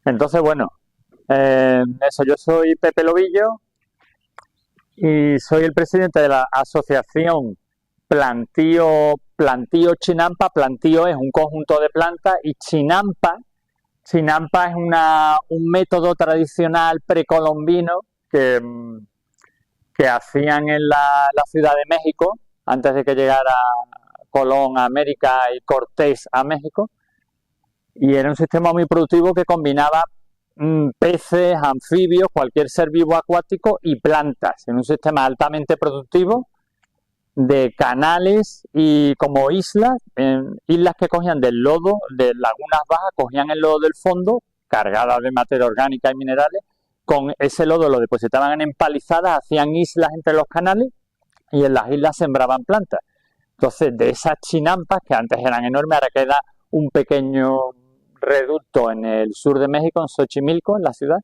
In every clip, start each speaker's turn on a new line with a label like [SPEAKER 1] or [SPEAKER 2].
[SPEAKER 1] Entonces, bueno, eso, yo soy Pepe Lobillo y soy el presidente de la asociación Plantío Chinampa. Plantío es un conjunto de plantas y Chinampa es un método tradicional precolombino que hacían en la Ciudad de México antes de que llegara Colón a América y Cortés a México. Y era un sistema muy productivo que combinaba peces, anfibios, cualquier ser vivo acuático y plantas, en un sistema altamente productivo de canales y como islas, islas que cogían del lodo, de lagunas bajas, cogían el lodo del fondo, cargadas de materia orgánica y minerales, con ese lodo lo depositaban en empalizadas, hacían islas entre los canales y en las islas sembraban plantas. Entonces, de esas chinampas, que antes eran enormes, ahora queda un pequeño reducto en el sur de México, en Xochimilco, en la ciudad,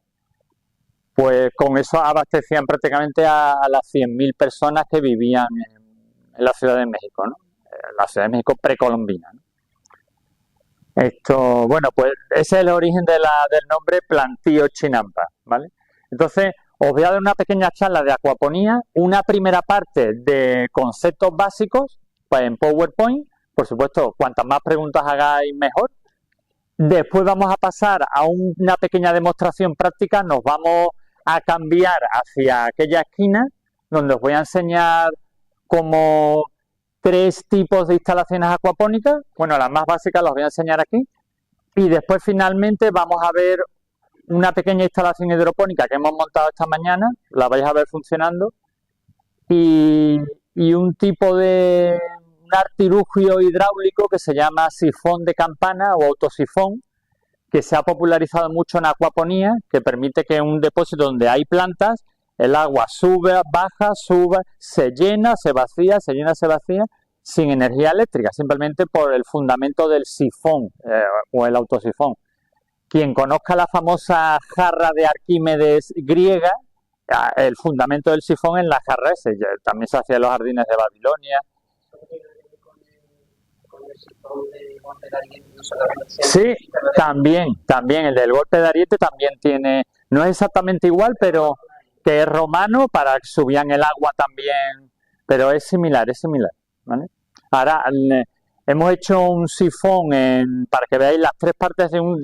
[SPEAKER 1] pues con eso abastecían prácticamente a las 100.000 personas que vivían en la Ciudad de México, ¿no? La Ciudad de México precolombina, ¿no? Esto, bueno, pues ese es el origen del nombre Plantío Chinampa, ¿vale? Entonces, os voy a dar una pequeña charla de acuaponía, una primera parte de conceptos básicos, pues en PowerPoint, por supuesto, cuantas más preguntas hagáis, mejor. Después vamos a pasar a una pequeña demostración práctica, nos vamos a cambiar hacia aquella esquina donde os voy a enseñar como 3 tipos de instalaciones acuapónicas. Bueno, las más básicas las voy a enseñar aquí. Y después finalmente vamos a ver una pequeña instalación hidropónica que hemos montado esta mañana, la vais a ver funcionando. Y un tipo de un artilugio hidráulico que se llama sifón de campana o autosifón, que se ha popularizado mucho en acuaponía, que permite que en un depósito donde hay plantas, el agua sube, baja, sube, se llena, se vacía, se llena, se vacía, sin energía eléctrica, simplemente por el fundamento del sifón o el autosifón. Quien conozca la famosa jarra de Arquímedes griega, el fundamento del sifón en la jarra ese, también se hacía en los jardines de Babilonia. Sí, también el del golpe de ariete también tiene, no es exactamente igual, pero que es romano, para que subían el agua también, pero es similar, ¿vale? Ahora hemos hecho un sifón, para que veáis las 3 partes de un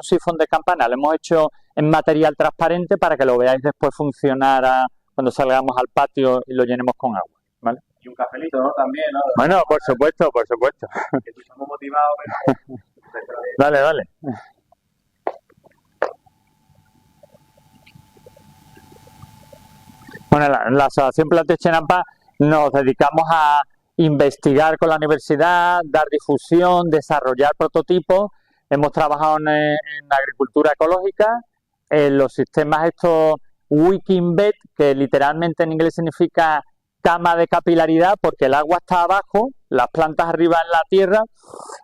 [SPEAKER 1] sifón de campana, lo hemos hecho en material transparente para que lo veáis después funcionar cuando salgamos al patio y lo llenemos con agua, ¿vale?
[SPEAKER 2] Y un cafelito, ¿no? También, ¿no?
[SPEAKER 1] Bueno, por supuesto.
[SPEAKER 2] Que estamos motivados, pero...
[SPEAKER 1] Dale. Bueno, la Asociación Plantío Chinampa nos dedicamos a investigar con la universidad, dar difusión, desarrollar prototipos. Hemos trabajado en agricultura ecológica, en los sistemas estos wicking bed, que literalmente en inglés significa cama de capilaridad, porque el agua está abajo, las plantas arriba en la tierra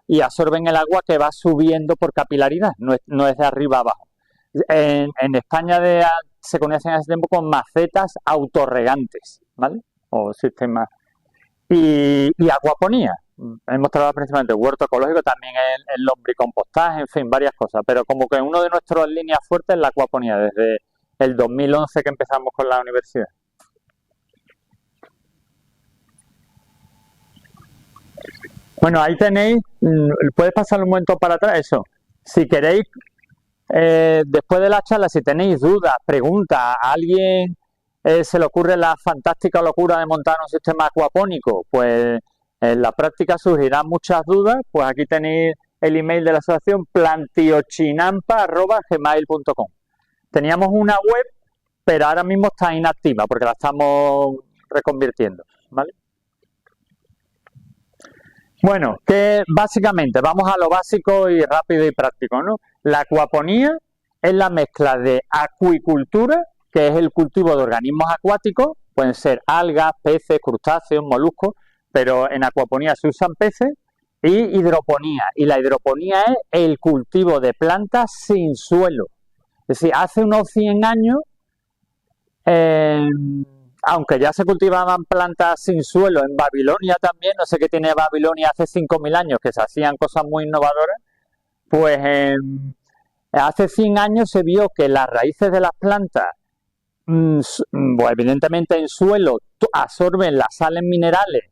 [SPEAKER 1] y absorben el agua que va subiendo por capilaridad, no es de arriba abajo. En España se conocen hace tiempo con macetas autorregantes, ¿vale? O sistemas. Y acuaponía. Hemos trabajado principalmente huerto ecológico, también el lombricompostaje, en fin, varias cosas. Pero como que uno de nuestras líneas fuertes es la acuaponía, desde el 2011 que empezamos con la universidad. Bueno, ahí tenéis, puedes pasar un momento para atrás, eso. Si queréis, después de la charla, si tenéis dudas, preguntas, a alguien se le ocurre la fantástica locura de montar un sistema acuapónico, pues en la práctica surgirán muchas dudas, pues aquí tenéis el email de la asociación plantiochinampa@gmail.com. Teníamos una web, pero ahora mismo está inactiva porque la estamos reconvirtiendo, ¿vale? Bueno, que básicamente vamos a lo básico y rápido y práctico, ¿no? La acuaponía es la mezcla de acuicultura, que es el cultivo de organismos acuáticos, pueden ser algas, peces, crustáceos, moluscos, pero en acuaponía se usan peces, y hidroponía. Y la hidroponía es el cultivo de plantas sin suelo. Es decir, hace unos 100 años, aunque ya se cultivaban plantas sin suelo en Babilonia también, no sé qué tiene Babilonia hace 5.000 años, que se hacían cosas muy innovadoras, pues Hace 100 años se vio que las raíces de las plantas, bueno, evidentemente en suelo, absorben las sales minerales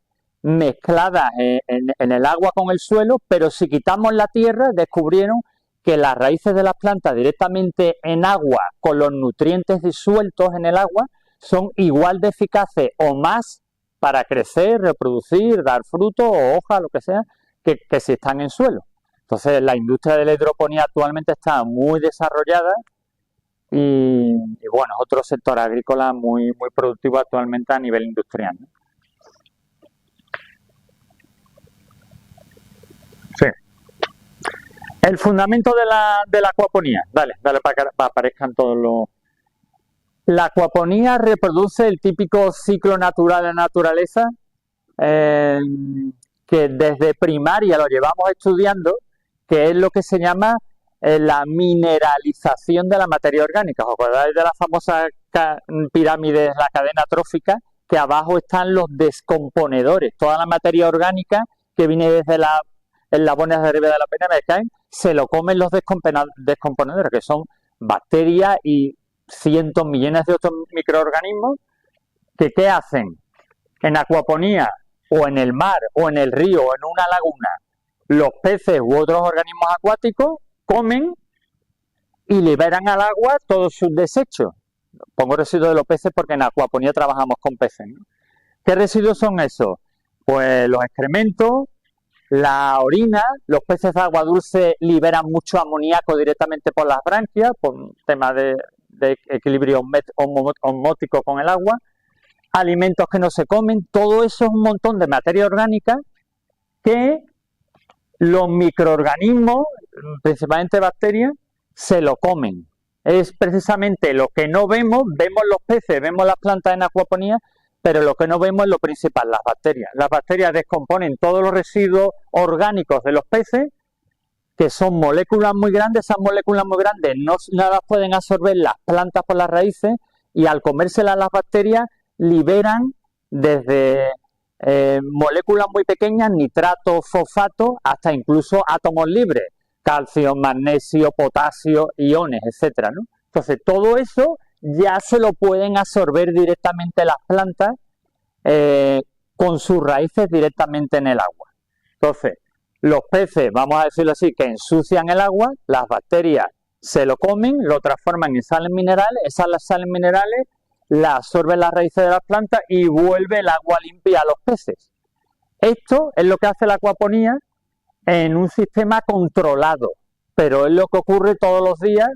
[SPEAKER 1] mezcladas en el agua con el suelo, pero si quitamos la tierra, descubrieron que las raíces de las plantas directamente en agua, con los nutrientes disueltos en el agua, son igual de eficaces o más para crecer, reproducir, dar fruto o hoja, lo que sea, que si están en suelo. Entonces, la industria de la hidroponía actualmente está muy desarrollada y bueno, es otro sector agrícola muy productivo actualmente a nivel industrial, ¿no? Sí. El fundamento de la acuaponía. Dale para que aparezcan todos los... La acuaponía reproduce el típico ciclo natural de la naturaleza que desde primaria lo llevamos estudiando, que es lo que se llama la mineralización de la materia orgánica. ¿Os acordáis de la famosa pirámide de la cadena trófica? Que abajo están los descomponedores. Toda la materia orgánica que viene desde las eslabones de arriba de la pirámide caen, se lo comen los descomponedores, que son bacterias y cientos, millones de otros microorganismos que ¿qué hacen? En acuaponía o en el mar o en el río o en una laguna, los peces u otros organismos acuáticos comen y liberan al agua todos sus desechos. Pongo residuos de los peces porque en acuaponía trabajamos con peces, ¿no? ¿Qué residuos son esos? Pues los excrementos, la orina. Los peces de agua dulce liberan mucho amoníaco directamente por las branquias, por un tema de equilibrio osmótico con el agua. Alimentos que no se comen, todo eso es un montón de materia orgánica que los microorganismos, principalmente bacterias, se lo comen. Es precisamente lo que no vemos. Vemos los peces, vemos las plantas en acuaponía, pero lo que no vemos es lo principal, las bacterias. Las bacterias descomponen todos los residuos orgánicos de los peces, que son moléculas muy grandes. Esas moléculas muy grandes no las pueden absorber las plantas por las raíces, y al comérselas las bacterias liberan desde moléculas muy pequeñas, nitrato, fosfato, hasta incluso átomos libres, calcio, magnesio, potasio, iones, etcétera, ¿no? Entonces, todo eso ya se lo pueden absorber directamente las plantas con sus raíces directamente en el agua. Entonces, los peces, vamos a decirlo así, que ensucian el agua, las bacterias se lo comen, lo transforman en sales minerales, esas sales minerales las absorben las raíces de las plantas y vuelve el agua limpia a los peces. Esto es lo que hace la acuaponía en un sistema controlado, pero es lo que ocurre todos los días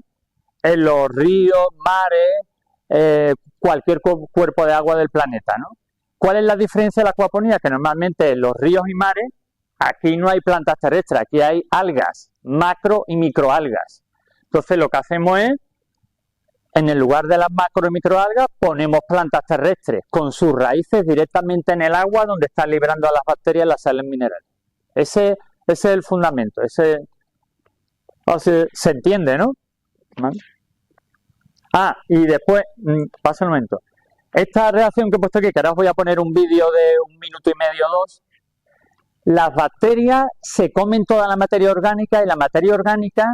[SPEAKER 1] en los ríos, mares, cualquier cuerpo de agua del planeta, ¿no? ¿Cuál es la diferencia de la acuaponía? Que normalmente en los ríos y mares, aquí no hay plantas terrestres, aquí hay algas, macro y microalgas. Entonces lo que hacemos es, en el lugar de las macro y microalgas, ponemos plantas terrestres con sus raíces directamente en el agua, donde están liberando a las bacterias las sales minerales. Ese es el fundamento. Se entiende, ¿no? ¿Vale? Y después, pasa un momento. Esta reacción que he puesto aquí, que ahora os voy a poner un vídeo de 1 minuto y medio o 2. Las bacterias se comen toda la materia orgánica, y la materia orgánica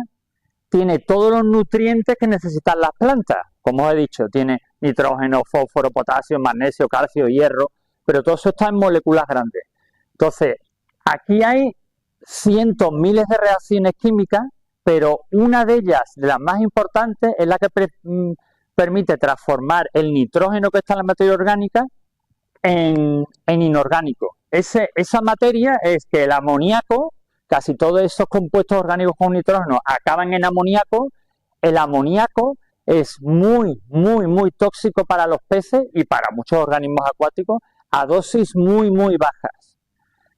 [SPEAKER 1] tiene todos los nutrientes que necesitan las plantas. Como os he dicho, tiene nitrógeno, fósforo, potasio, magnesio, calcio, hierro, pero todo eso está en moléculas grandes. Entonces, aquí hay cientos, miles de reacciones químicas, pero una de ellas, de las más importantes, es la que permite transformar el nitrógeno que está en la materia orgánica en inorgánico. Esa materia es que el amoníaco, casi todos esos compuestos orgánicos con nitrógeno acaban en amoníaco. El amoníaco es muy tóxico para los peces y para muchos organismos acuáticos a dosis muy bajas.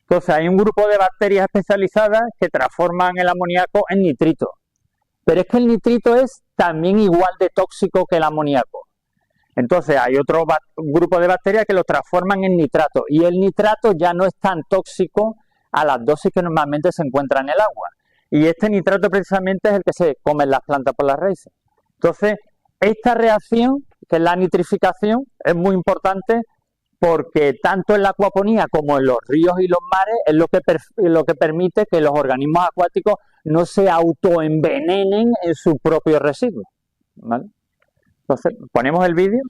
[SPEAKER 1] Entonces hay un grupo de bacterias especializadas que transforman el amoníaco en nitrito. Pero es que el nitrito es también igual de tóxico que el amoníaco. Entonces hay otro grupo de bacterias que lo transforman en nitrato, y el nitrato ya no es tan tóxico a las dosis que normalmente se encuentra en el agua. Y este nitrato precisamente es el que se comen las plantas por las raíces. Entonces, esta reacción, que es la nitrificación, es muy importante porque tanto en la acuaponía como en los ríos y los mares es lo que permite que los organismos acuáticos no se autoenvenenen en su propio residuo, ¿vale? Entonces, ponemos el vídeo.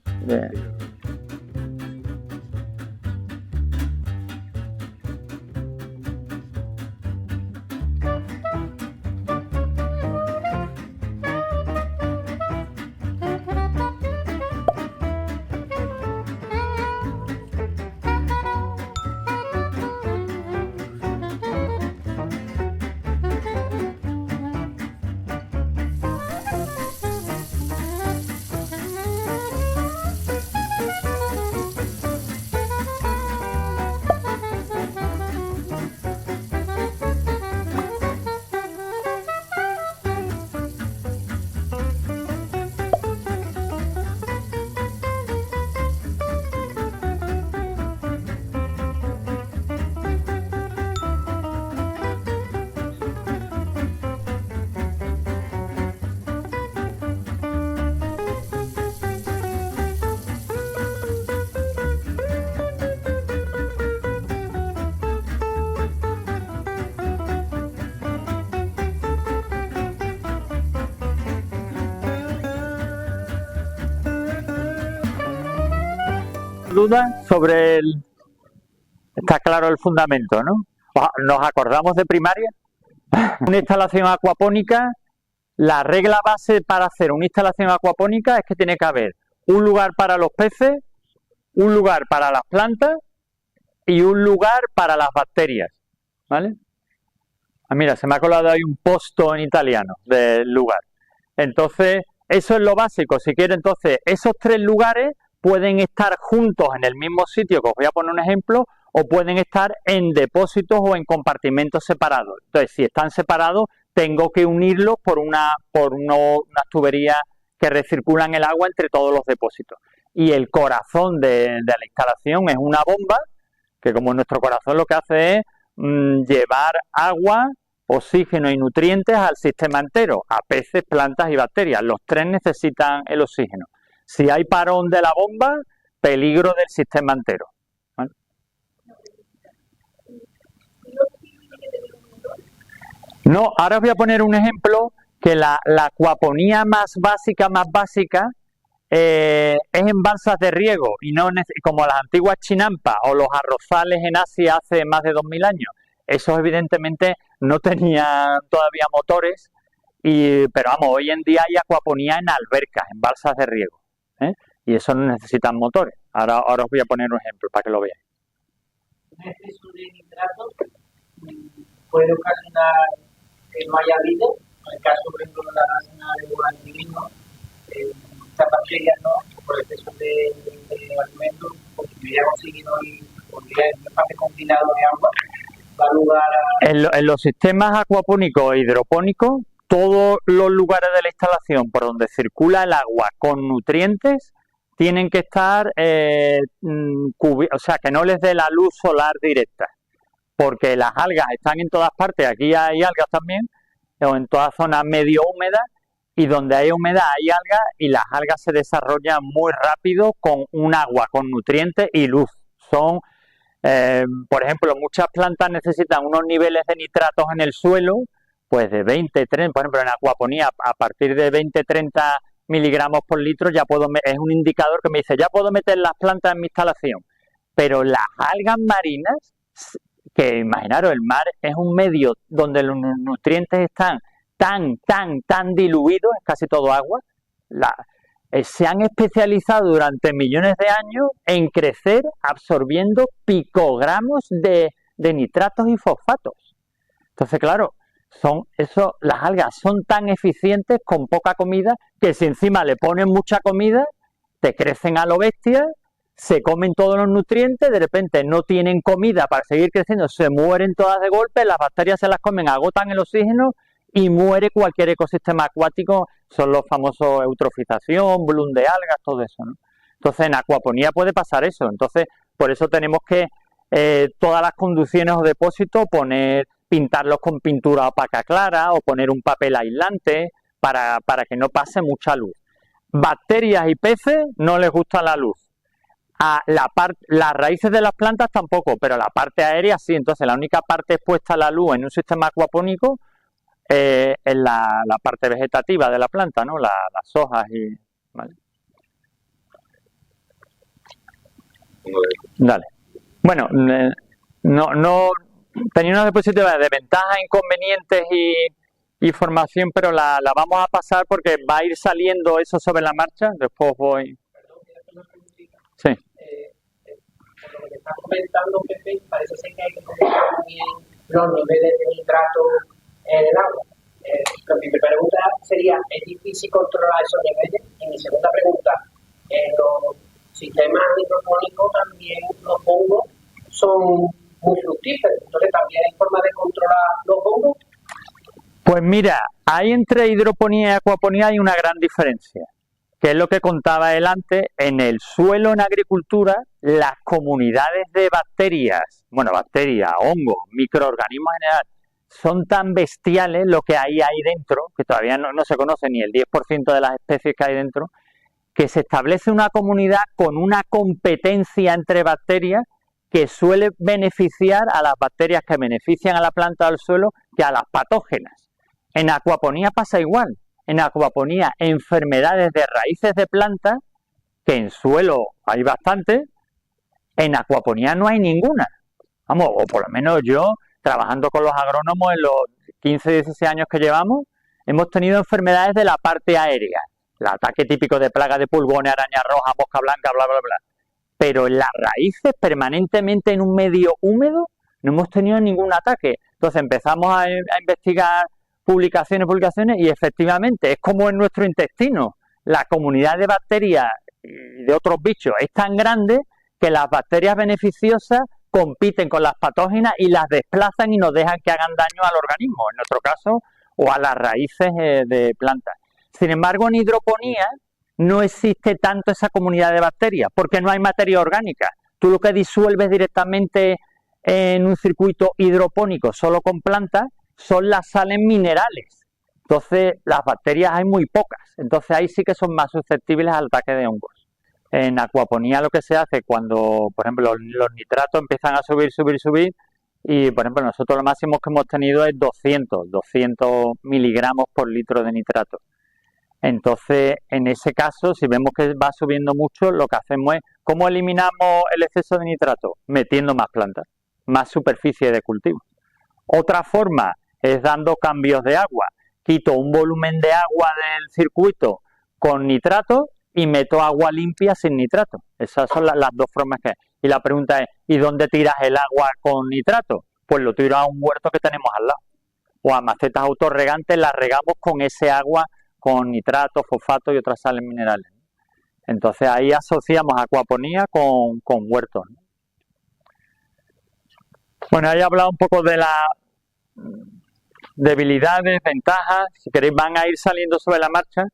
[SPEAKER 1] Duda sobre el... Está claro el fundamento, ¿no? ¿Nos acordamos de primaria? Una instalación acuapónica, la regla base para hacer una instalación acuapónica es que tiene que haber un lugar para los peces, un lugar para las plantas y un lugar para las bacterias, ¿vale? Ah, mira, se me ha colado ahí un posto en italiano del lugar. Entonces, eso es lo básico. Si quiere, entonces, esos tres lugares pueden estar juntos en el mismo sitio, que os voy a poner un ejemplo, o pueden estar en depósitos o en compartimentos separados. Entonces, si están separados, tengo que unirlos por unas tuberías que recirculan el agua entre todos los depósitos. Y el corazón de la instalación es una bomba, que como nuestro corazón lo que hace es llevar agua, oxígeno y nutrientes al sistema entero, a peces, plantas y bacterias. Los tres necesitan el oxígeno. Si hay parón de la bomba, peligro del sistema entero, ¿vale? No, ahora os voy a poner un ejemplo que la acuaponía más básica es en balsas de riego y no como las antiguas chinampas o los arrozales en Asia hace más de 2000 años. Esos evidentemente no tenían todavía motores, pero vamos, hoy en día hay acuaponía en albercas, en balsas de riego, ¿eh? Y eso no necesitan motores. Ahora os voy a poner un ejemplo para que lo veáis.
[SPEAKER 3] Un exceso de nitratos puede ocasionar que no haya vida. En el caso, por ejemplo, de la lástima de guanidino, estas bacterias, ¿no? Por exceso de alimentos, consumirían oxígeno y podría, en un espacio confinado de agua, dar lugar a...
[SPEAKER 1] En los sistemas acuapónicos e hidropónicos, todos los lugares de la instalación por donde circula el agua con nutrientes tienen que estar, o sea, que no les dé la luz solar directa, porque las algas están en todas partes. Aquí hay algas también, o en todas zonas medio húmedas, y donde hay humedad hay algas, y las algas se desarrollan muy rápido con un agua, con nutrientes y luz. Son, por ejemplo, muchas plantas necesitan unos niveles de nitratos en el suelo, pues de 20, 30, por ejemplo, en acuaponía, a partir de 20, 30 miligramos por litro, ya es un indicador que me dice, ya puedo meter las plantas en mi instalación. Pero las algas marinas, que imaginaros, el mar es un medio donde los nutrientes están tan diluidos, es casi todo agua, se han especializado durante millones de años en crecer absorbiendo picogramos de nitratos y fosfatos. Entonces, claro, las algas son tan eficientes con poca comida que si encima le ponen mucha comida, te crecen a lo bestia, se comen todos los nutrientes, de repente no tienen comida para seguir creciendo, se mueren todas de golpe, las bacterias se las comen, agotan el oxígeno y muere cualquier ecosistema acuático. Son los famosos eutrofización, bloom de algas, todo eso, ¿no? Entonces en acuaponía puede pasar eso. Entonces por eso tenemos que todas las conducciones o depósitos pintarlos con pintura opaca clara o poner un papel aislante para que no pase mucha luz. Bacterias y peces no les gusta la luz. Las raíces de las plantas tampoco, pero la parte aérea sí. Entonces la única parte expuesta a la luz en un sistema acuapónico es la parte vegetativa de la planta, ¿no? Las hojas y... ¿vale? Dale. Bueno, no tenía unas diapositivas de ventajas, inconvenientes y formación, pero la vamos a pasar porque va a ir saliendo eso sobre la marcha. Después voy... Sí.
[SPEAKER 3] Por lo que estás comentando, Pepe, parece ser que hay que controlar también los niveles de nitrato en el agua. Mi pregunta sería, ¿es difícil controlar esos niveles? Y mi segunda pregunta, en los sistemas hidropónicos también los hongos son muy fructíferos, entonces también hay forma de controlar los hongos.
[SPEAKER 1] Pues mira, hay entre hidroponía y acuaponía hay una gran diferencia, que es lo que contaba él antes. En el suelo, en agricultura, las comunidades de bacterias, hongos, microorganismos en general, son tan bestiales lo que hay ahí dentro, que todavía no se conoce ni el 10% de las especies que hay dentro, que se establece una comunidad con una competencia entre bacterias que suele beneficiar a las bacterias que benefician a la planta o al suelo que a las patógenas. En acuaponía pasa igual. En acuaponía, enfermedades de raíces de plantas, que en suelo hay bastante, en acuaponía no hay ninguna. Vamos, o por lo menos yo, trabajando con los agrónomos en los 15, 16 años que llevamos, hemos tenido enfermedades de la parte aérea. El ataque típico de plagas de pulgones, araña roja, mosca blanca, bla, bla, bla. Pero en las raíces, permanentemente en un medio húmedo, no hemos tenido ningún ataque. Entonces empezamos a investigar publicaciones y efectivamente es como en nuestro intestino. La comunidad de bacterias y de otros bichos es tan grande que las bacterias beneficiosas compiten con las patógenas y las desplazan y nos dejan que hagan daño al organismo, en nuestro caso, o a las raíces de plantas. Sin embargo, en hidroponía no existe tanto esa comunidad de bacterias porque no hay materia orgánica. Tú lo que disuelves directamente en un circuito hidropónico solo con plantas son las sales minerales. Entonces, las bacterias hay muy pocas. Entonces, ahí sí que son más susceptibles al ataque de hongos. En acuaponía lo que se hace cuando, por ejemplo, los nitratos empiezan a subir, y, por ejemplo, nosotros lo máximo que hemos tenido es 200 miligramos por litro de nitrato. Entonces, en ese caso, si vemos que va subiendo mucho, lo que hacemos es, ¿cómo eliminamos el exceso de nitrato? Metiendo más plantas, más superficie de cultivo. Otra forma es dando cambios de agua. Quito un volumen de agua del circuito con nitrato y meto agua limpia sin nitrato. Esas son las dos formas que hay. Y la pregunta es, ¿y dónde tiras el agua con nitrato? Pues lo tiro a un huerto que tenemos al lado. O a macetas autorregantes, las regamos con ese agua con nitrato, fosfato y otras sales minerales. Entonces ahí asociamos acuaponía con huertos. Bueno, ahí he hablado un poco de las debilidades, ventajas. Si queréis van a ir saliendo sobre la marcha.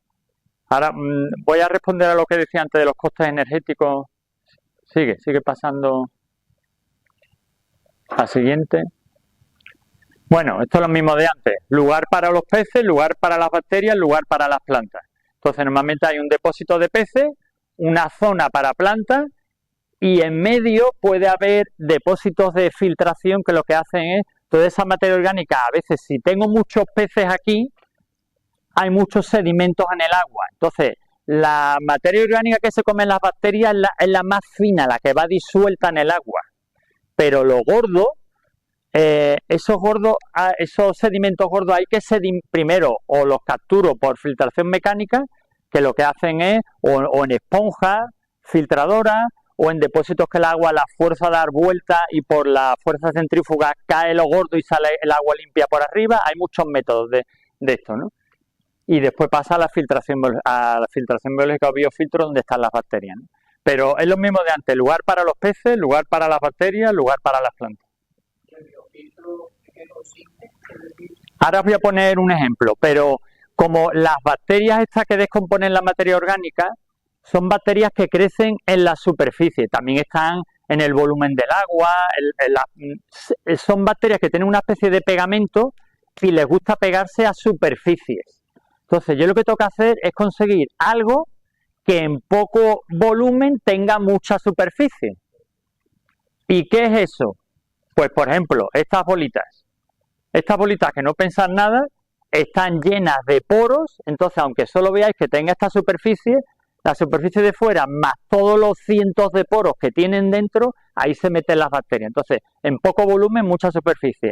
[SPEAKER 1] Ahora voy a responder a lo que decía antes de los costes energéticos. Sigue pasando a siguiente. Bueno, esto es lo mismo de antes. Lugar para los peces, lugar para las bacterias, lugar para las plantas. Entonces, normalmente hay un depósito de peces, una zona para plantas y en medio puede haber depósitos de filtración que lo que hacen es toda esa materia orgánica. A veces, si tengo muchos peces aquí, hay muchos sedimentos en el agua. Entonces, la materia orgánica que se comen las bacterias es la más fina, la que va disuelta en el agua. Pero lo gordo, esos sedimentos gordos hay que primero o los capturo por filtración mecánica, que lo que hacen es o en esponjas filtradoras o en depósitos que el agua la fuerza a dar vuelta y por la fuerza centrífuga cae lo gordo y sale el agua limpia por arriba. Hay muchos métodos de esto, ¿no? Y después pasa a la filtración biológica o biofiltro donde están las bacterias, ¿no? Pero es lo mismo de antes, lugar para los peces, lugar para las bacterias, lugar para las plantas. Ahora os voy a poner un ejemplo, pero como las bacterias estas que descomponen la materia orgánica son bacterias que crecen en la superficie, también están en el volumen del agua, son bacterias que tienen una especie de pegamento y les gusta pegarse a superficies. Entonces yo lo que tengo que hacer es conseguir algo que en poco volumen tenga mucha superficie. ¿Y qué es eso? Pues, por ejemplo, estas bolitas que no pesan nada, están llenas de poros, entonces aunque solo veáis que tenga esta superficie, la superficie de fuera más todos los cientos de poros que tienen dentro, ahí se meten las bacterias. Entonces, en poco volumen, mucha superficie.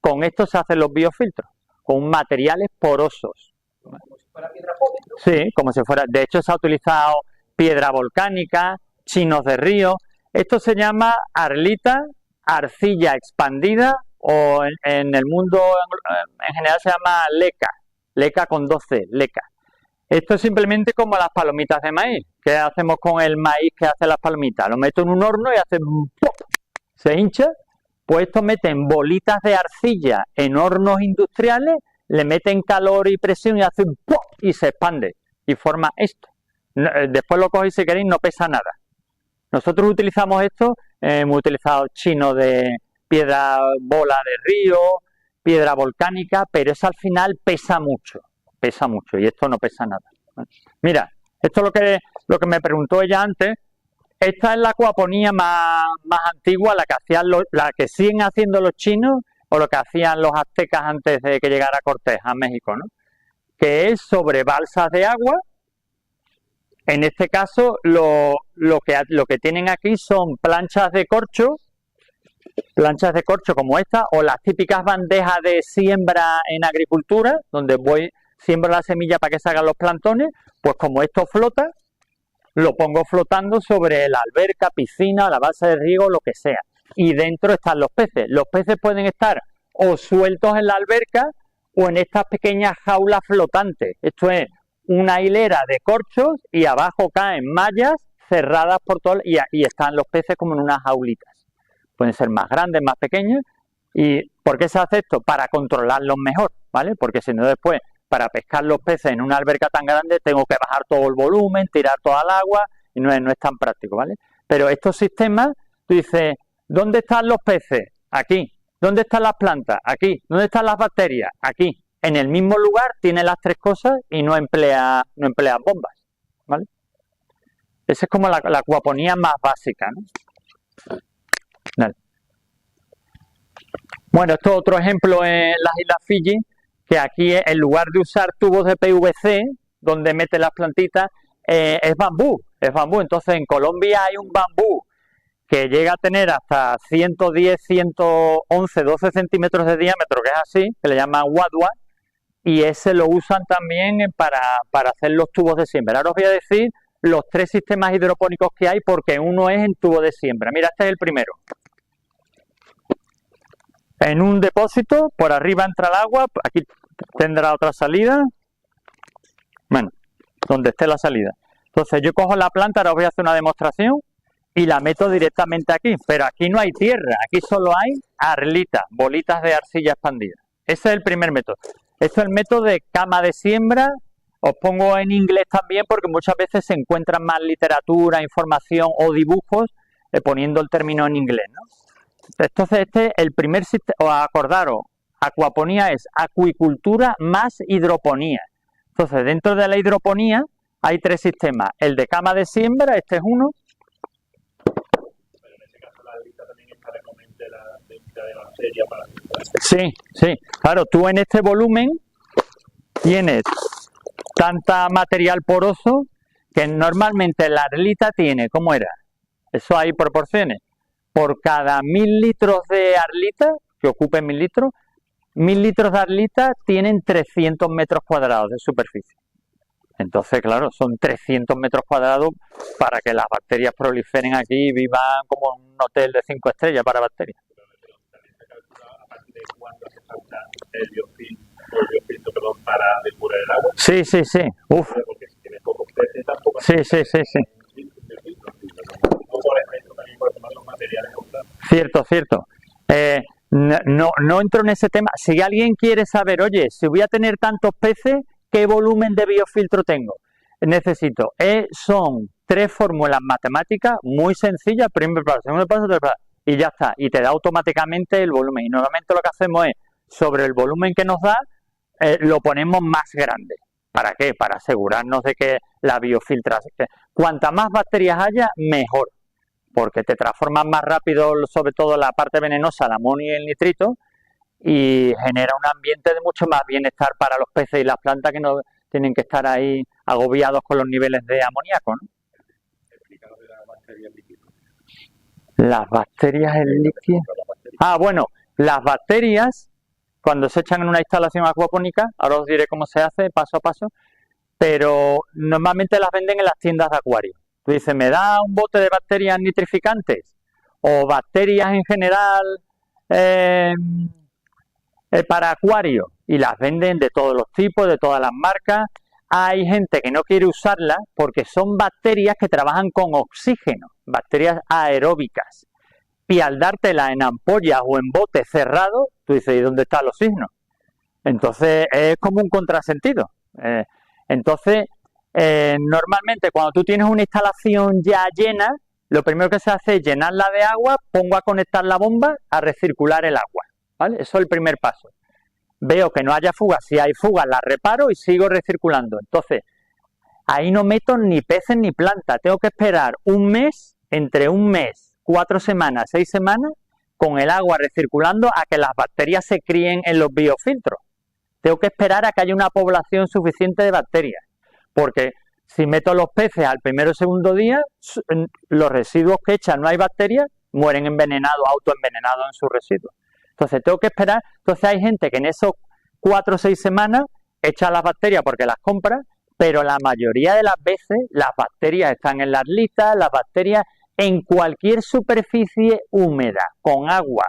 [SPEAKER 1] Con esto se hacen los biofiltros, con materiales porosos.
[SPEAKER 3] Como si fuera piedra joven, ¿no?
[SPEAKER 1] Sí, como si fuera. De hecho, se ha utilizado piedra volcánica, chinos de río. Esto se llama arlita, arcilla expandida, o en el mundo en general se llama leca. Leca con 12, leca. Esto es simplemente como las palomitas de maíz. ¿Qué hacemos con el maíz que hace las palomitas? Lo meto en un horno y hace ¡pop! Se hincha. Pues esto meten bolitas de arcilla en hornos industriales, le meten calor y presión y hace ¡pop! Y se expande y forma esto. Después lo cogéis si queréis, no pesa nada. Nosotros utilizamos esto, hemos utilizado chino de piedra bola de río, piedra volcánica, pero eso al final pesa mucho y esto no pesa nada. Mira, esto es lo que me preguntó ella antes. Esta es la acuaponía más antigua, la que siguen haciendo los chinos o lo que hacían los aztecas antes de que llegara Cortés a México, ¿no? Que es sobre balsas de agua. En este caso, lo que tienen aquí son planchas de corcho como esta, o las típicas bandejas de siembra en agricultura, donde siembro la semilla para que salgan los plantones. Pues como esto flota, lo pongo flotando sobre la alberca, piscina, la balsa de riego, lo que sea. Y dentro están los peces. Los peces pueden estar o sueltos en la alberca o en estas pequeñas jaulas flotantes. Esto es una hilera de corchos y abajo caen mallas cerradas por todo y están los peces como en unas jaulitas. Pueden ser más grandes, más pequeños. ¿Y por qué se hace esto? Para controlarlos mejor, ¿vale? Porque si no después, para pescar los peces en una alberca tan grande, tengo que bajar todo el volumen, tirar toda el agua y no es tan práctico, ¿vale? Pero estos sistemas, tú dices, ¿dónde están los peces? Aquí. ¿Dónde están las plantas? Aquí. ¿Dónde están las bacterias? Aquí. En el mismo lugar tiene las tres cosas y no emplea bombas, ¿vale? Esa es como la acuaponía más básica, ¿no? Dale. Bueno, esto es otro ejemplo en las Islas Fiji, que aquí en lugar de usar tubos de PVC, donde mete las plantitas, es bambú. Entonces en Colombia hay un bambú que llega a tener hasta 110, 111, 12 centímetros de diámetro, que es así, que le llaman wadwa, y ese lo usan también para hacer los tubos de siembra. Ahora os voy a decir los tres sistemas hidropónicos que hay, porque uno es en tubo de siembra. Mira, este es el primero. En un depósito, por arriba entra el agua, aquí tendrá otra salida, bueno, donde esté la salida. Entonces yo cojo la planta, ahora os voy a hacer una demostración, y la meto directamente aquí, pero aquí no hay tierra, aquí solo hay arlita, bolitas de arcilla expandida. Ese es el primer método. Este es el método de cama de siembra. Os pongo en inglés también porque muchas veces se encuentran más literatura, información o dibujos poniendo el término en inglés, ¿no? Entonces el primer sistema, os acordaros, acuaponía es acuicultura más hidroponía. Entonces dentro de la hidroponía hay tres sistemas. El de cama de siembra, este es uno.
[SPEAKER 2] Pero en ese caso la lista también es para que aumente la densidad de bacterias para...
[SPEAKER 1] Sí, claro, tú en este volumen tienes tanta material poroso que normalmente la arlita tiene, ¿cómo era? Eso hay proporciones. Por cada 1000 litros de arlita, que ocupen 1000 litros, 1000 litros de arlita tienen 300 metros cuadrados de superficie. Entonces, claro, son 300 metros cuadrados para que las bacterias proliferen aquí y vivan como un hotel de 5 estrellas para bacterias.
[SPEAKER 2] ¿A partir de cuándo hace falta el biofiltro, para depurar el agua?
[SPEAKER 1] Sí. Uf.
[SPEAKER 2] Porque si tienes pocos peces tampoco...
[SPEAKER 1] Sí. Cierto. No entro en ese tema. Si alguien quiere saber, oye, si voy a tener tantos peces, ¿qué volumen de biofiltro tengo? Necesito. Son 3 fórmulas matemáticas muy sencillas, primer paso, segundo paso, tercer paso, y ya está. Y te da automáticamente el volumen. Y normalmente lo que hacemos es, sobre el volumen que nos da, lo ponemos más grande. ¿Para qué? Para asegurarnos de que la biofiltración... Cuanta más bacterias haya, mejor, porque te transforman más rápido, sobre todo la parte venenosa, el amonio y el nitrito, y genera un ambiente de mucho más bienestar para los peces y las plantas que no tienen que estar ahí agobiados con los niveles de amoníaco, ¿no?
[SPEAKER 2] Explícalo de las bacterias líquidas.
[SPEAKER 1] Las bacterias en líquido. Bueno, las bacterias, cuando se echan en una instalación acuapónica, ahora os diré cómo se hace paso a paso, pero normalmente las venden en las tiendas de acuario. Tú dices, ¿me da un bote de bacterias nitrificantes? O bacterias en general para acuario. Y las venden de todos los tipos, de todas las marcas. Hay gente que no quiere usarlas porque son bacterias que trabajan con oxígeno, bacterias aeróbicas. Y al dártela en ampollas o en bote cerrado, tú dices, ¿y dónde está el oxígeno? Entonces es como un contrasentido. Normalmente cuando tú tienes una instalación ya llena, lo primero que se hace es llenarla de agua, pongo a conectar la bomba a recircular el agua, ¿vale? Eso es el primer paso. Veo que no haya fugas, si hay fugas las reparo y sigo recirculando. Entonces, ahí no meto ni peces ni plantas, tengo que esperar un mes, entre un mes, 4 semanas, 6 semanas, con el agua recirculando a que las bacterias se críen en los biofiltros. Tengo que esperar a que haya una población suficiente de bacterias, porque si meto los peces al primero o segundo día, los residuos que echan no hay bacterias, mueren envenenados, autoenvenenados en sus residuos. Entonces tengo que esperar. Entonces hay gente que en esos 4 o 6 semanas echa las bacterias porque las compra, pero la mayoría de las veces las bacterias están en las listas, las bacterias en cualquier superficie húmeda, con agua,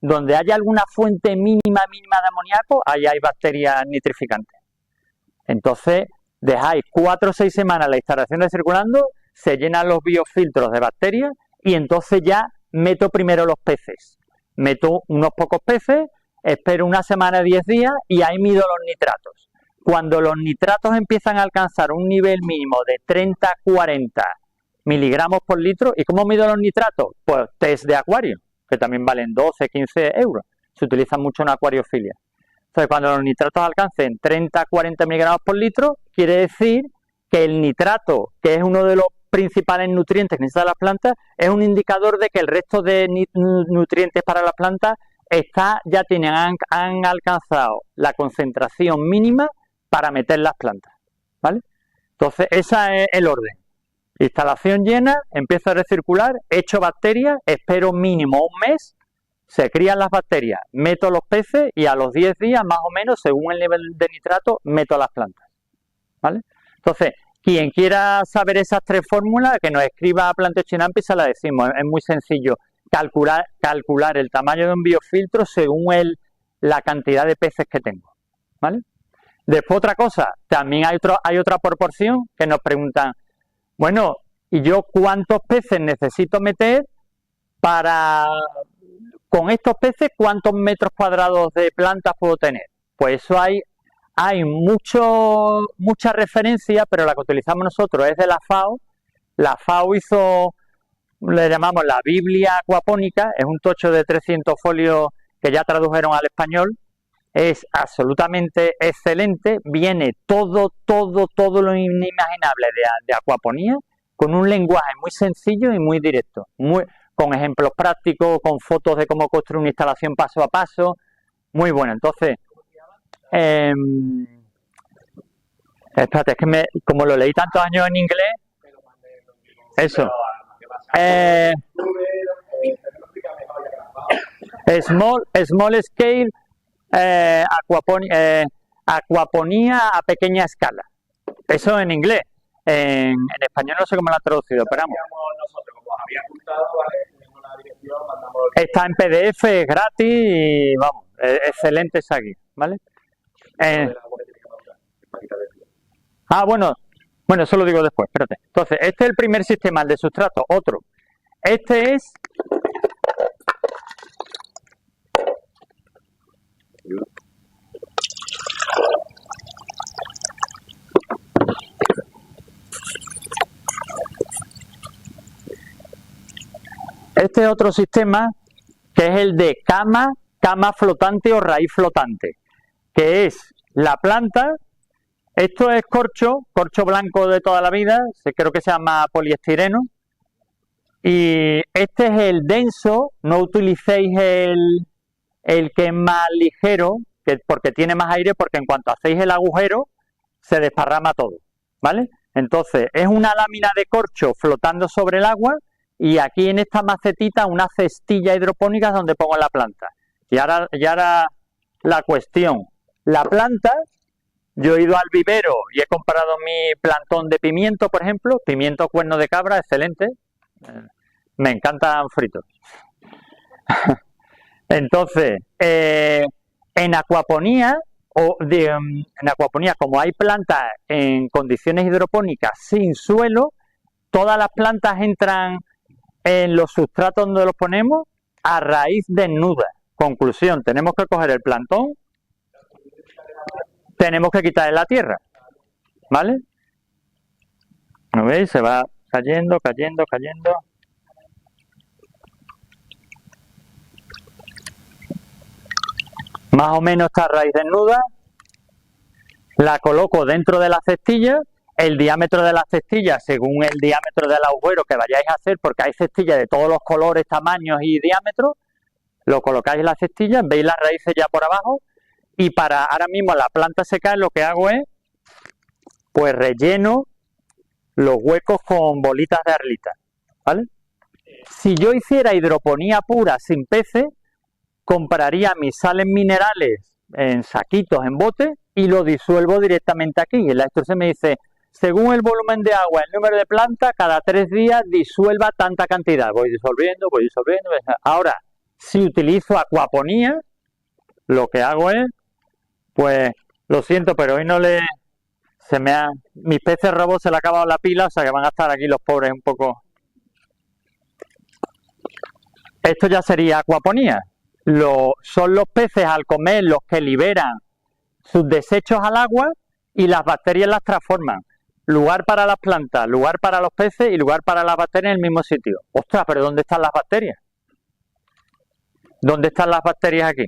[SPEAKER 1] donde haya alguna fuente mínima de amoníaco, ahí hay bacterias nitrificantes. Entonces dejáis 4 o 6 semanas la instalación recirculando, se llenan los biofiltros de bacterias y entonces ya meto primero los peces. Meto unos pocos peces, espero una semana, 10 días y ahí mido los nitratos. Cuando los nitratos empiezan a alcanzar un nivel mínimo de 30-40 miligramos por litro, ¿y cómo mido los nitratos? Pues test de acuario, que también valen 12-15 euros. Se utilizan mucho en acuariofilia. Entonces, cuando los nitratos alcancen 30-40 miligramos por litro, quiere decir que el nitrato, que es uno de los principales nutrientes que necesitan las plantas, es un indicador de que el resto de nutrientes para las plantas han alcanzado la concentración mínima para meter las plantas, ¿vale? Entonces, ese es el orden. Instalación llena, empiezo a recircular, echo bacterias, espero mínimo un mes, se crían las bacterias, meto los peces y a los 10 días, más o menos, según el nivel de nitrato, meto las plantas, ¿vale? Entonces, quien quiera saber esas 3 fórmulas, que nos escriba a Planteo Chinampa y se la decimos. Es muy sencillo calcular el tamaño de un biofiltro según la cantidad de peces que tengo, ¿vale? Después otra cosa, también hay otra proporción que nos preguntan, bueno, ¿y yo cuántos peces necesito meter con estos peces, cuántos metros cuadrados de plantas puedo tener? Pues eso hay mucha referencia, pero la que utilizamos nosotros es de la FAO. La FAO le llamamos la Biblia acuapónica, es un tocho de 300 folios que ya tradujeron al español. Es absolutamente excelente, viene todo lo inimaginable de acuaponía, con un lenguaje muy sencillo y muy directo, con ejemplos prácticos, con fotos de cómo construir una instalación paso a paso, muy bueno. Entonces, espérate, es que como lo leí tantos años en inglés, eso. Small scale acuaponía a pequeña escala. Eso en inglés. En español no sé cómo lo han traducido, pero vamos.
[SPEAKER 2] Nosotros, como os había apuntado, ¿vale? Tenemos la dirección, mandamos
[SPEAKER 1] está en PDF, es gratis y vamos, es excelente esa guía, ¿vale? Bueno, eso lo digo después, espérate. Entonces, este es el primer sistema, el de sustrato. Otro. Este es... Este es otro sistema que es el de cama flotante o raíz flotante, que es la planta Esto es corcho blanco de toda la vida, creo que se llama poliestireno. Y este es el denso, no utilicéis el que es más ligero, porque tiene más aire, porque en cuanto hacéis el agujero, se desparrama todo, ¿vale? Entonces, es una lámina de corcho flotando sobre el agua y aquí en esta macetita una cestilla hidropónica donde pongo la planta. Y ahora la cuestión, la planta, yo he ido al vivero y he comprado mi plantón de pimiento, por ejemplo, pimiento cuerno de cabra, excelente, me encantan fritos. Entonces, en acuaponía, como hay plantas en condiciones hidropónicas sin suelo, todas las plantas entran en los sustratos donde los ponemos a raíz desnuda. Conclusión, tenemos que coger el plantón, tenemos que quitarle la tierra, ¿vale? ¿No veis? Se va cayendo. Más o menos esta raíz desnuda, la coloco dentro de la cestilla, el diámetro de la cestilla según el diámetro del agujero que vayáis a hacer, porque hay cestillas de todos los colores, tamaños y diámetros, lo colocáis en la cestilla, veis las raíces ya por abajo y para ahora mismo la planta secar lo que hago es, pues relleno los huecos con bolitas de arlita, ¿vale? Si yo hiciera hidroponía pura sin peces, compraría mis sales minerales en saquitos, en botes, y lo disuelvo directamente aquí. Y en la instrucción me dice, según el volumen de agua, el número de plantas, cada 3 días disuelva tanta cantidad. Voy disolviendo. Ahora, si utilizo acuaponía, lo que hago es, pues, lo siento, pero hoy no mis peces robos se le ha acabado la pila, o sea que van a estar aquí los pobres un poco. Esto ya sería acuaponía. Son los peces al comer los que liberan sus desechos al agua y las bacterias las transforman. Lugar para las plantas, lugar para los peces y lugar para las bacterias en el mismo sitio. Ostras, pero ¿dónde están las bacterias? ¿Dónde están las bacterias aquí?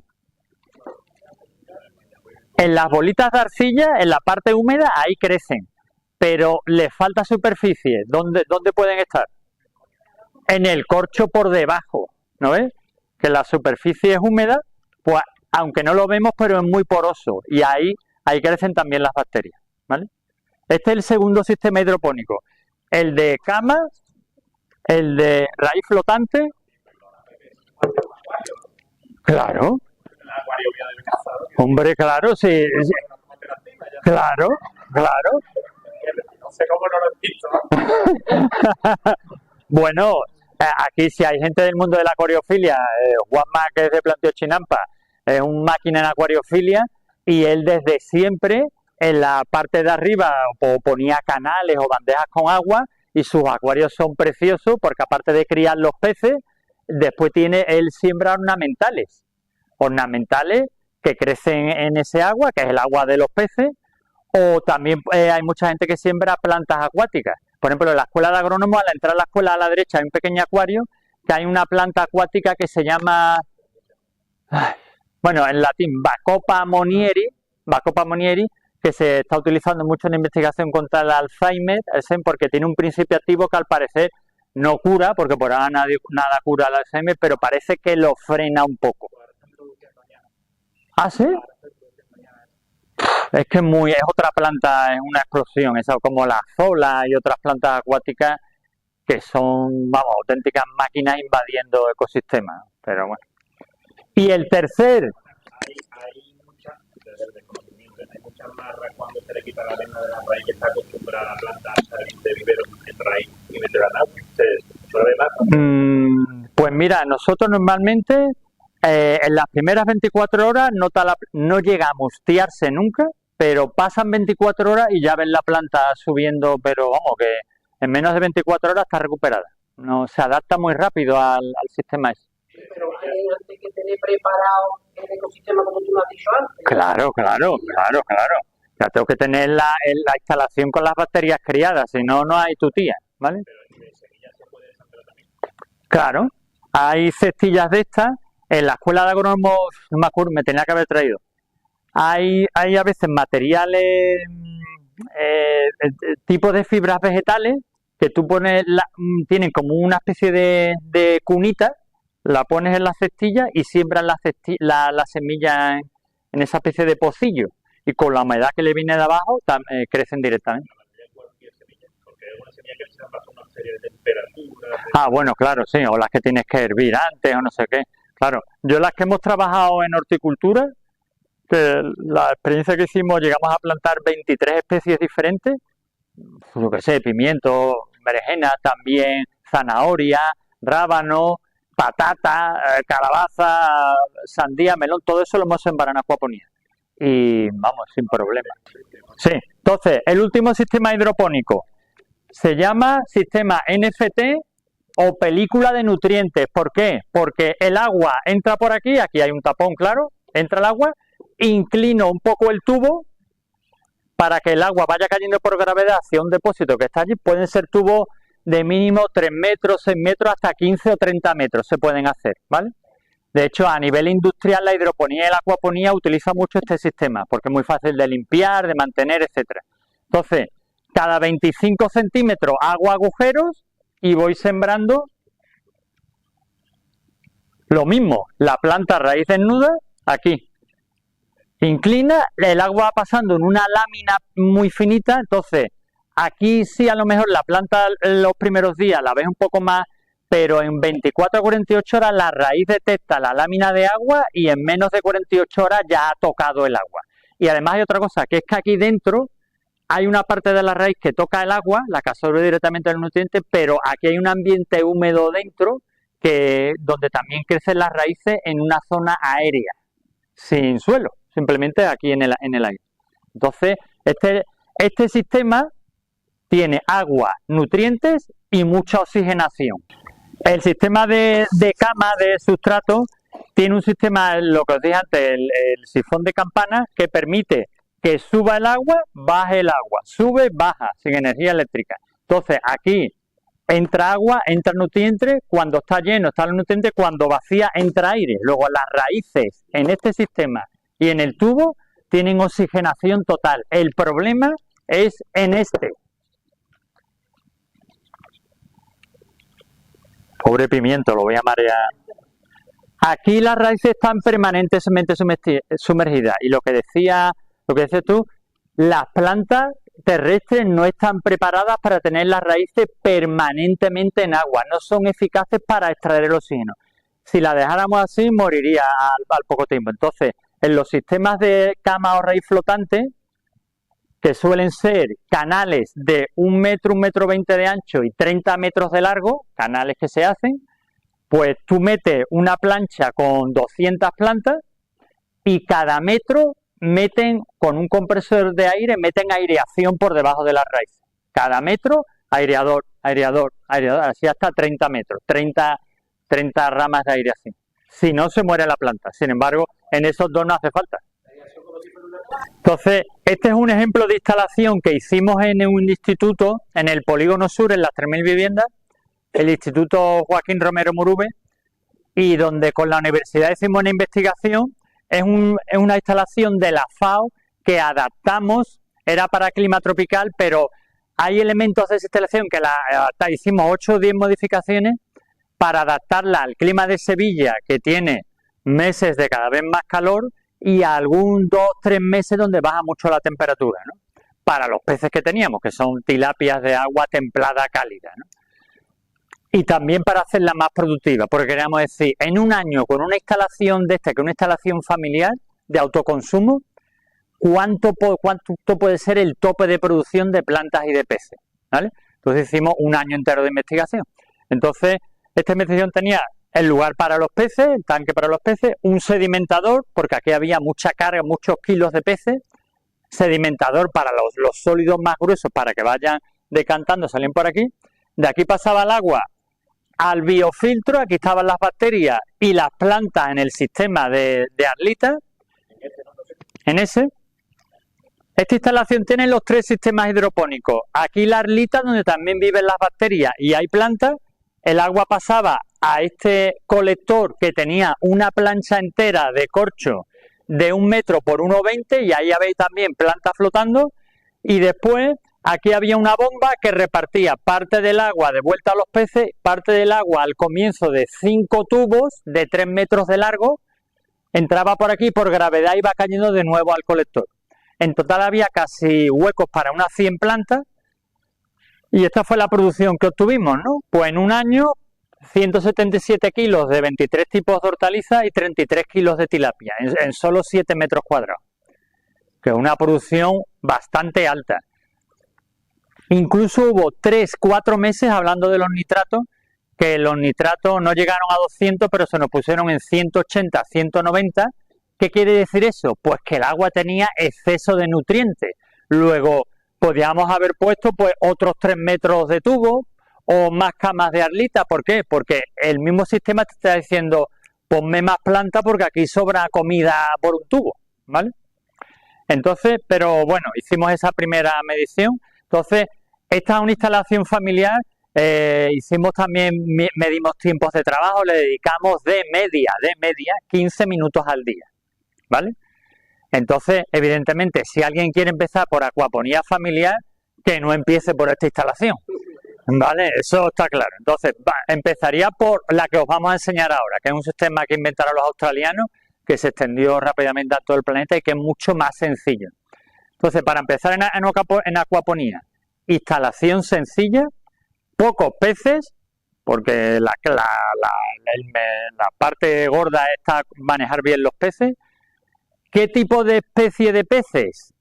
[SPEAKER 1] En las bolitas de arcilla, en la parte húmeda, ahí crecen. Pero les falta superficie. ¿Dónde pueden estar? En el corcho por debajo, ¿no ves? Que la superficie es húmeda, pues aunque no lo vemos, pero es muy poroso y ahí crecen también las bacterias, ¿vale? Este es el segundo sistema hidropónico, el de cama, el de raíz flotante. Claro. Hombre, claro, sí. Claro.
[SPEAKER 2] No sé cómo no lo he visto.
[SPEAKER 1] Bueno, aquí si hay gente del mundo de la acuariofilia, Juanma, que es de Planteo Chinampa, es un máquina en acuariofilia y él desde siempre en la parte de arriba ponía canales o bandejas con agua y sus acuarios son preciosos porque aparte de criar los peces, después él siembra ornamentales que crecen en ese agua, que es el agua de los peces, o también hay mucha gente que siembra plantas acuáticas. Por ejemplo, en la escuela de agrónomos, al entrar a la escuela a la derecha hay un pequeño acuario que hay una planta acuática que se llama, en latín, Bacopa monieri, que se está utilizando mucho en investigación contra el Alzheimer, porque tiene un principio activo que al parecer no cura, porque por ahora nada cura el Alzheimer, pero parece que lo frena un poco. ¿Ah, sí? Es que es otra planta, es una explosión, es como la zola y otras plantas acuáticas que son, auténticas máquinas invadiendo ecosistemas, pero bueno. Y el tercer.
[SPEAKER 2] Hay muchas marras cuando se le quita la arena de la raíz que está acostumbrada a la planta a salir de vivero en raíz y meter a agua. ¿Se suele más?
[SPEAKER 1] Pues mira, nosotros normalmente en las primeras 24 horas no llega a mustiarse nunca, pero pasan 24 horas y ya ven la planta subiendo, pero que en menos de 24 horas está recuperada. No, se adapta muy rápido al sistema ese.
[SPEAKER 3] Pero hay antes que tener preparado el ecosistema como tú lo has dicho antes.
[SPEAKER 1] Claro. Ya tengo que tener la instalación con las bacterias criadas, si no, no hay tutía, ¿vale?
[SPEAKER 2] Pero en semillas se puede deshacer también.
[SPEAKER 1] Claro, hay cestillas de estas. En la escuela de agrónomos, no me acuerdo, me tenía que haber traído. Hay a veces materiales tipos de fibras vegetales que tú pones, tienen como una especie de cunita, la pones en la cestilla y siembras la semilla en esa especie de pocillo. Y con la humedad que le viene de abajo, crecen directamente.
[SPEAKER 2] Cualquier semilla, porque es una semilla que se bajo una serie de temperaturas.
[SPEAKER 1] Ah, bueno, claro, sí, o las que tienes que hervir antes o no sé qué. Claro, yo las que hemos trabajado en horticultura, que la experiencia que hicimos, llegamos a plantar 23 especies diferentes, yo qué sé, pimiento, berenjena, también zanahoria, rábano, patata, calabaza, sandía, melón, todo eso lo hemos hecho en banana acuaponía. Y vamos, sin problema. Sí, entonces, el último sistema hidropónico se llama sistema NFT o película de nutrientes. ¿Por qué? Porque el agua entra por aquí hay un tapón, claro, entra el agua, inclino un poco el tubo para que el agua vaya cayendo por gravedad hacia un depósito que está allí. Pueden ser tubos de mínimo 3 metros, 6 metros, hasta 15 o 30 metros se pueden hacer, ¿vale? De hecho, a nivel industrial, la hidroponía y la acuaponía utiliza mucho este sistema, porque es muy fácil de limpiar, de mantener, etcétera. Entonces, cada 25 centímetros hago agujeros y voy sembrando lo mismo, la planta raíz desnuda, aquí. Inclina, el agua va pasando en una lámina muy finita, entonces aquí sí a lo mejor la planta los primeros días la ves un poco más, pero en 24 a 48 horas la raíz detecta la lámina de agua y en menos de 48 horas ya ha tocado el agua. Y además hay otra cosa, que es que aquí dentro hay una parte de la raíz que toca el agua, la que absorbe directamente el nutriente, pero aquí hay un ambiente húmedo dentro donde también crecen las raíces en una zona aérea, sin suelo, simplemente aquí en el aire. Entonces, este sistema tiene agua, nutrientes y mucha oxigenación. El sistema de cama, de sustrato, tiene un sistema, lo que os dije antes, el sifón de campana, que permite que suba el agua, baje el agua, sube, baja, sin energía eléctrica. Entonces, aquí entra agua, entra nutriente, cuando está lleno está el nutriente, cuando vacía entra aire. Luego las raíces en este sistema y en el tubo tienen oxigenación total. El problema es en este. Pobre pimiento, lo voy a marear. Aquí las raíces están permanentemente sumergidas y lo que decías tú, las plantas terrestres no están preparadas para tener las raíces permanentemente en agua, no son eficaces para extraer el oxígeno. Si la dejáramos así, moriría al poco tiempo. Entonces, en los sistemas de cama o raíz flotante, que suelen ser canales de 1 metro, 1,20 metros de ancho y 30 metros de largo, canales que se hacen, pues tú metes una plancha con 200 plantas y cada metro meten, con un compresor de aire, meten aireación por debajo de las raíces. Cada metro, aireador, aireador, aireador, así hasta 30 metros, 30 ramas de aireación. Si no, se muere la planta. Sin embargo, en esos dos no hace falta. Entonces, este es un ejemplo de instalación que hicimos en un instituto, en el Polígono Sur, en las 3.000 viviendas, el Instituto Joaquín Romero Murube, y donde con la universidad hicimos una investigación. Es una instalación de la FAO que adaptamos, era para clima tropical, pero hay elementos de esa instalación que hicimos 8 o 10 modificaciones para adaptarla al clima de Sevilla, que tiene meses de cada vez más calor, y a algún 2 o 3 meses donde baja mucho la temperatura, ¿no? Para los peces que teníamos, que son tilapias de agua templada cálida, ¿no? Y también para hacerla más productiva, porque queríamos decir, en un año con una instalación de esta, que es una instalación familiar de autoconsumo, ¿cuánto puede ser el tope de producción de plantas y de peces? ¿Vale? Entonces hicimos un año entero de investigación. Entonces, esta investigación tenía el lugar para los peces, el tanque para los peces, un sedimentador, porque aquí había mucha carga, muchos kilos de peces, sedimentador para los sólidos más gruesos, para que vayan decantando, salen por aquí. De aquí pasaba el agua al biofiltro, aquí estaban las bacterias y las plantas en el sistema de Arlita, en ese. Esta instalación tiene los 3 sistemas hidropónicos. Aquí la Arlita, donde también viven las bacterias y hay plantas. El agua pasaba a este colector que tenía una plancha entera de corcho de 1 metro por 1,20 y ahí habéis también plantas flotando. y después aquí había una bomba que repartía parte del agua de vuelta a los peces, parte del agua al comienzo de 5 tubos de 3 metros de largo, entraba por aquí, por gravedad iba cayendo de nuevo al colector. En total había casi huecos para unas 100 plantas y esta fue la producción que obtuvimos, ¿no? Pues en un año 177 kilos de 23 tipos de hortalizas y 33 kilos de tilapia en solo 7 metros cuadrados, que es una producción bastante alta. Incluso hubo 3-4 meses, hablando de los nitratos, que los nitratos no llegaron a 200, pero se nos pusieron en 180, 190. ¿Qué quiere decir eso? Pues que el agua tenía exceso de nutrientes. Luego, podíamos haber puesto pues otros 3 metros de tubo o más camas de arlita. ¿Por qué? Porque el mismo sistema te está diciendo, ponme más planta porque aquí sobra comida por un tubo, ¿vale? Entonces, pero bueno, hicimos esa primera medición. Entonces, esta es una instalación familiar, hicimos también, medimos tiempos de trabajo, le dedicamos de media, 15 minutos al día, ¿vale? Entonces, evidentemente, si alguien quiere empezar por acuaponía familiar, que no empiece por esta instalación, ¿vale? Eso está claro. Entonces, empezaría por la que os vamos a enseñar ahora, que es un sistema que inventaron los australianos, que se extendió rápidamente a todo el planeta y que es mucho más sencillo. Entonces, para empezar en acuaponía, instalación sencilla, pocos peces, porque la parte gorda está manejar bien los peces. ¿Qué tipo de especie de peces?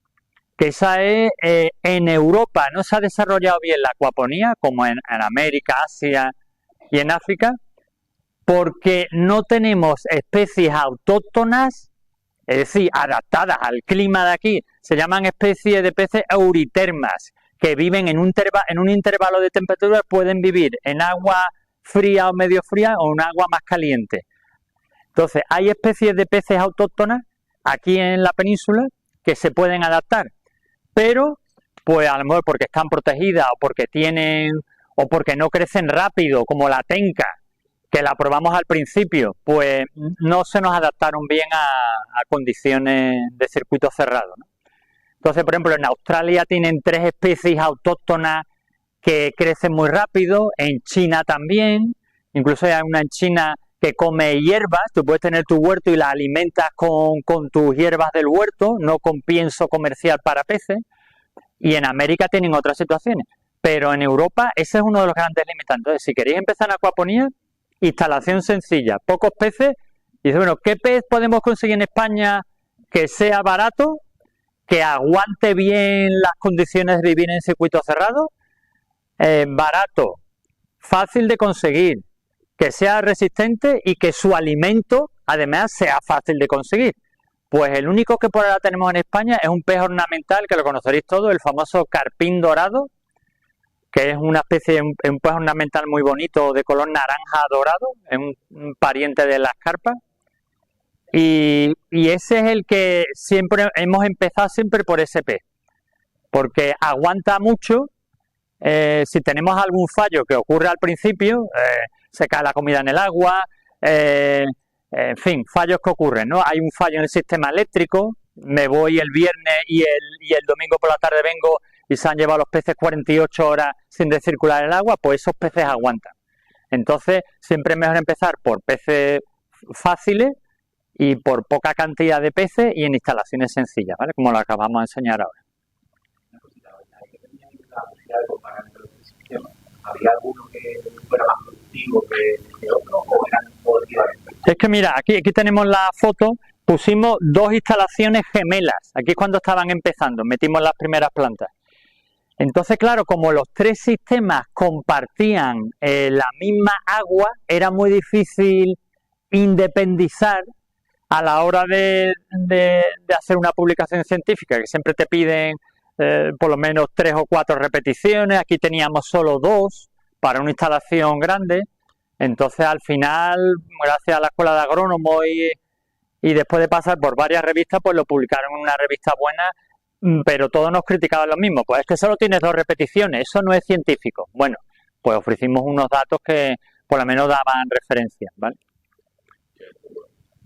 [SPEAKER 1] Que esa es, en Europa no se ha desarrollado bien la acuaponía, como en América, Asia y en África, porque no tenemos especies autóctonas, es decir, adaptadas al clima de aquí. Se llaman especies de peces euritermas, que viven en un intervalo de temperatura, pueden vivir en agua fría o medio fría o en agua más caliente. Entonces, hay especies de peces autóctonas aquí en la península que se pueden adaptar, pero pues a lo mejor porque están protegidas o porque no crecen rápido, como la tenca, que la probamos al principio, pues no se nos adaptaron bien a condiciones de circuito cerrado, ¿no? Entonces, por ejemplo, en Australia tienen 3 especies autóctonas que crecen muy rápido, en China también, incluso hay una en China que come hierbas. Tú puedes tener tu huerto y la alimentas con tus hierbas del huerto, no con pienso comercial para peces, y en América tienen otras situaciones, pero en Europa ese es uno de los grandes limitantes. Entonces, si queréis empezar en acuaponía, instalación sencilla, pocos peces, y dices, bueno, ¿qué pez podemos conseguir en España que sea barato, que aguante bien las condiciones de vivir en circuito cerrado? Barato, fácil de conseguir, que sea resistente y que su alimento además sea fácil de conseguir. Pues el único que por ahora tenemos en España es un pez ornamental, que lo conoceréis todos, el famoso carpín dorado, que es una especie, un pez ornamental muy bonito de color naranja dorado, es un pariente de las carpas. Y ese es el que siempre hemos empezado siempre por ese pez, porque aguanta mucho. Si tenemos algún fallo que ocurre al principio, se cae la comida en el agua, en fin, fallos que ocurren, ¿no? Hay un fallo en el sistema eléctrico, me voy el viernes y el domingo por la tarde vengo y se han llevado los peces 48 horas sin recircular el agua, pues esos peces aguantan. Entonces, siempre es mejor empezar por peces fáciles y por poca cantidad de peces y en instalaciones sencillas, ¿vale? Como lo acabamos de enseñar ahora.
[SPEAKER 2] ¿Había alguno que fuera más productivo que otro o eran todos diferentes?
[SPEAKER 1] Es que mira, aquí tenemos la foto, pusimos 2 instalaciones gemelas, aquí es cuando estaban empezando, metimos las primeras plantas. Entonces, claro, como los 3 sistemas compartían la misma agua, era muy difícil independizar a la hora de hacer una publicación científica, que siempre te piden por lo menos 3 o 4 repeticiones. Aquí teníamos solo 2 para una instalación grande. Entonces, al final, gracias a la Escuela de Agrónomos y después de pasar por varias revistas, pues lo publicaron en una revista buena, pero todos nos criticaban lo mismo. Pues es que solo tienes 2 repeticiones, eso no es científico. Bueno, pues ofrecimos unos datos que por lo menos daban referencia, ¿vale?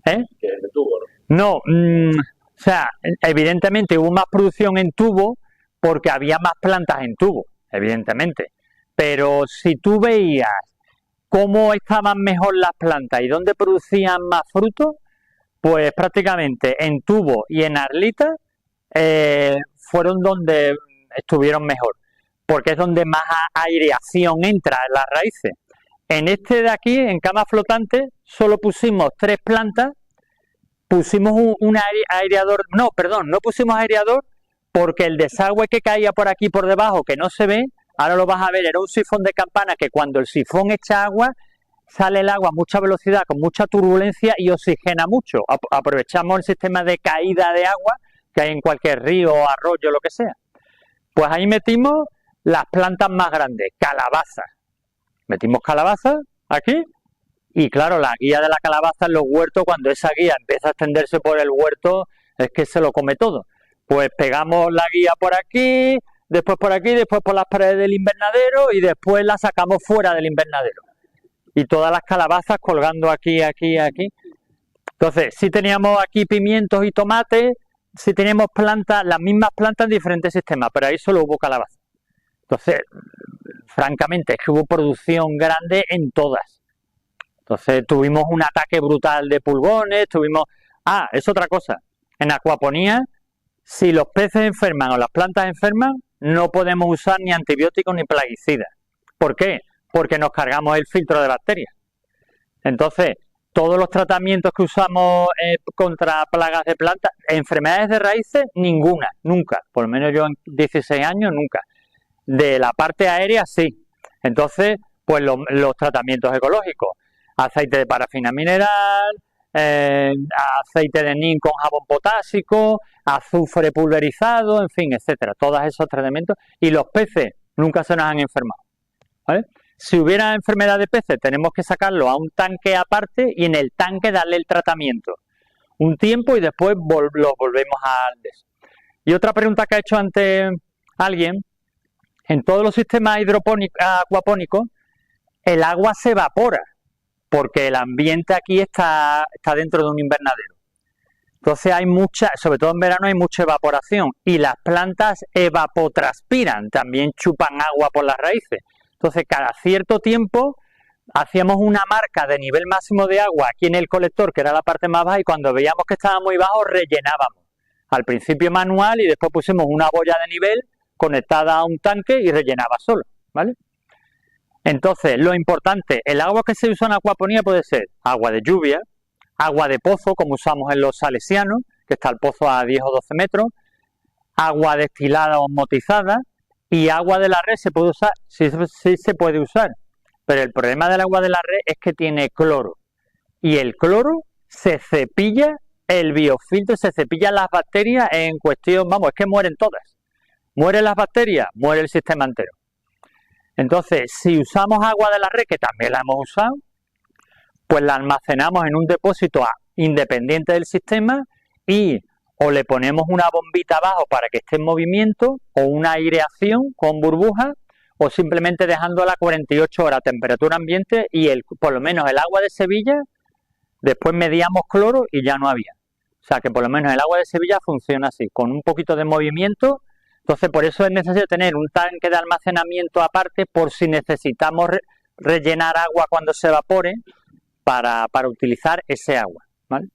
[SPEAKER 1] ¿Eh?
[SPEAKER 2] Que es de tubo, ¿no?
[SPEAKER 1] No, o sea, evidentemente hubo más producción en tubo porque había más plantas en tubo, evidentemente. Pero si tú veías cómo estaban mejor las plantas y dónde producían más frutos, pues prácticamente en tubo y en arlita fueron donde estuvieron mejor, porque es donde más aireación entra en las raíces. En este de aquí, en cama flotante, solo pusimos 3 plantas, pusimos un aireador, no pusimos aireador porque el desagüe que caía por aquí por debajo, que no se ve, ahora lo vas a ver, era un sifón de campana que cuando el sifón echa agua, sale el agua a mucha velocidad, con mucha turbulencia y oxigena mucho. Aprovechamos el sistema de caída de agua que hay en cualquier río, arroyo, lo que sea. Pues ahí metimos las plantas más grandes, calabazas. Metimos calabazas aquí y claro, la guía de la calabaza en los huertos, cuando esa guía empieza a extenderse por el huerto, es que se lo come todo. Pues pegamos la guía por aquí, después por las paredes del invernadero y después la sacamos fuera del invernadero. Y todas las calabazas colgando aquí, aquí, aquí. Entonces, sí teníamos aquí pimientos y tomates, sí teníamos plantas, las mismas plantas en diferentes sistemas, pero ahí solo hubo calabaza. Entonces, francamente, es que hubo producción grande en todas. Entonces, tuvimos un ataque brutal de pulgones, es otra cosa. En acuaponía, si los peces enferman o las plantas enferman, no podemos usar ni antibióticos ni plaguicidas. ¿Por qué? Porque nos cargamos el filtro de bacterias. Entonces, todos los tratamientos que usamos contra plagas de plantas, enfermedades de raíces, ninguna, nunca. Por lo menos yo en 16 años, nunca. De la parte aérea, sí. Entonces, pues los tratamientos ecológicos. Aceite de parafina mineral, aceite de neem con jabón potásico, azufre pulverizado, en fin, etcétera. Todos esos tratamientos. Y los peces nunca se nos han enfermado, ¿vale? Si hubiera enfermedad de peces, tenemos que sacarlo a un tanque aparte y en el tanque darle el tratamiento un tiempo y después lo volvemos al des. Y otra pregunta que ha hecho antes alguien, en todos los sistemas acuapónicos, el agua se evapora, porque el ambiente aquí está dentro de un invernadero. Entonces hay sobre todo en verano hay mucha evaporación y las plantas evapotranspiran, también chupan agua por las raíces. Entonces, cada cierto tiempo hacíamos una marca de nivel máximo de agua aquí en el colector, que era la parte más baja, y cuando veíamos que estaba muy bajo, rellenábamos. Al principio manual y después pusimos una boya de nivel conectada a un tanque y rellenaba solo, ¿vale? Entonces, lo importante, el agua que se usa en acuaponía puede ser agua de lluvia, agua de pozo, como usamos en los salesianos, que está el pozo a 10 o 12 metros, agua destilada o osmotizada, y agua de la red se puede usar, sí se puede usar, pero el problema del agua de la red es que tiene cloro, y el cloro se cepilla el biofiltro, se cepilla las bacterias en cuestión, es que mueren todas. Mueren las bacterias, muere el sistema entero. Entonces, si usamos agua de la red, que también la hemos usado, pues la almacenamos en un depósito independiente del sistema y o le ponemos una bombita abajo para que esté en movimiento, o una aireación con burbujas, o simplemente dejándola 48 horas a temperatura ambiente y por lo menos el agua de Sevilla, después medíamos cloro y ya no había. O sea que por lo menos el agua de Sevilla funciona así, con un poquito de movimiento. Entonces por eso es necesario tener un tanque de almacenamiento aparte por si necesitamos rellenar agua cuando se evapore para utilizar ese agua, ¿vale?